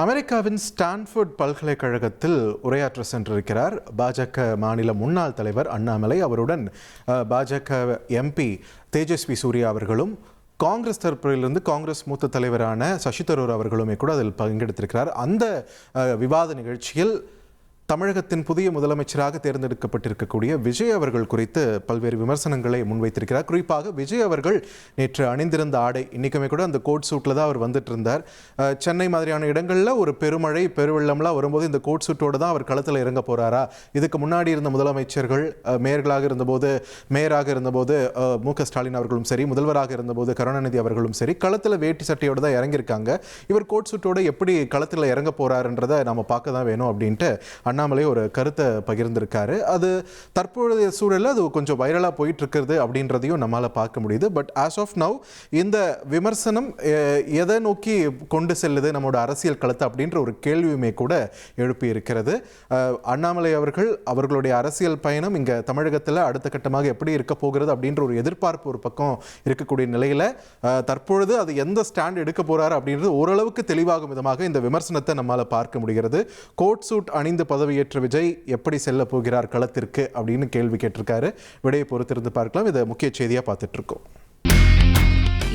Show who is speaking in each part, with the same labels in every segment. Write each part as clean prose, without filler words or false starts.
Speaker 1: அமெரிக்காவின் ஸ்டான்ஃபோர்ட் பல்கலைக்கழகத்தில் உரையாற்ற சென்றிருக்கிறார் பாஜக மாநில முன்னாள் தலைவர் அண்ணாமலை. அவருடன் பாஜக எம்பி தேஜஸ்வி சூர்யா அவர்களும் காங்கிரஸ் தரப்பிலிருந்து காங்கிரஸ் மூத்த தலைவரான சசி தரூர் அவர்களுமே கூட அதில் பங்கெடுத்திருக்கிறார். அந்த விவாத நிகழ்ச்சியில் தமிழகத்தின் புதிய முதலமைச்சராக தேர்ந்தெடுக்கப்பட்டிருக்கக்கூடிய விஜய் அவர்கள் குறித்து பல்வேறு விமர்சனங்களை முன்வைத்திருக்கிறார். குறிப்பாக விஜய் அவர்கள் நேற்று அணிந்திருந்த ஆடை, இன்றைக்குமே கூட அந்த கோட் சூட்டில் தான் அவர் வந்துட்டு இருந்தார். சென்னை மாதிரியான இடங்களில் ஒரு பெருமழை பெருவெள்ளம்லாம் வரும்போது இந்த கோட் சூட்டோடு தான் அவர் களத்தில் இறங்க போகிறாரா? இதுக்கு முன்னாடி இருந்த முதலமைச்சர்கள் மேயராக இருந்தபோது மு.க. ஸ்டாலின் அவர்களும் சரி, முதல்வராக இருந்தபோது கருணாநிதி அவர்களும் சரி, களத்தில் வேட்டி சட்டையோடு தான் இறங்கியிருக்காங்க. இவர் கோட் சூட்டோடு எப்படி களத்தில் இறங்க போகிறாருன்றதை நம்ம பார்க்க தான் வேணும் அப்படின்ட்டு அண்ணாமலை ஒரு கருத்தை பகிர்ந்திருக்காரு. அது தற்போதைய சூழலில் அது கொஞ்சம் வைரலாக போயிட்டு இருக்கிறது அப்படின்றதையும் நம்மளால் பார்க்க முடியுது. பட் ஆஸ் ஆஃப் நவ் இந்த விமர்சனம் எதை நோக்கி கொண்டு செல்லுது நம்மளோட அரசியல் களத்தை அப்படின்ற ஒரு கேள்வியுமே கூட எழுப்பி இருக்கிறது. அண்ணாமலை அவர்களுடைய அரசியல் பயணம் இங்கே தமிழகத்தில் அடுத்த கட்டமாக எப்படி இருக்க போகிறது அப்படின்ற ஒரு எதிர்பார்ப்பு ஒரு பக்கம் இருக்கக்கூடிய நிலையில் தற்பொழுது அது எந்த ஸ்டாண்ட் எடுக்க போறாரு அப்படின்றது ஓரளவுக்கு தெளிவாகும் விதமாக இந்த விமர்சனத்தை நம்மளால் பார்க்க முடிகிறது. கோட் சூட் அணிந்து பதவியேற்ற விஜய் எப்படி செல்ல போகிறார் களத்திற்கு அப்படின்னு கேள்வி கேட்டிருக்காரு. விடையை பொறுத்திருந்து பார்க்கலாம். இதை முக்கிய செய்தியா பார்த்துட்டு இருக்கோம்.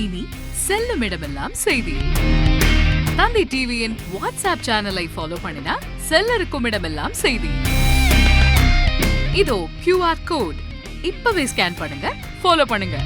Speaker 2: இனி செல்லும் இடமெல்லாம் செய்தி. தந்தி டிவியின் வாட்ஸ்அப் சேனலை ஃபாலோ பண்ணினா செல்ல இருக்கும் இடமெல்லாம் செய்தி. இதோ QR கோட் இப்பவே ஸ்கேன் பண்ணுங்க, ஃபாலோ பண்ணுங்க.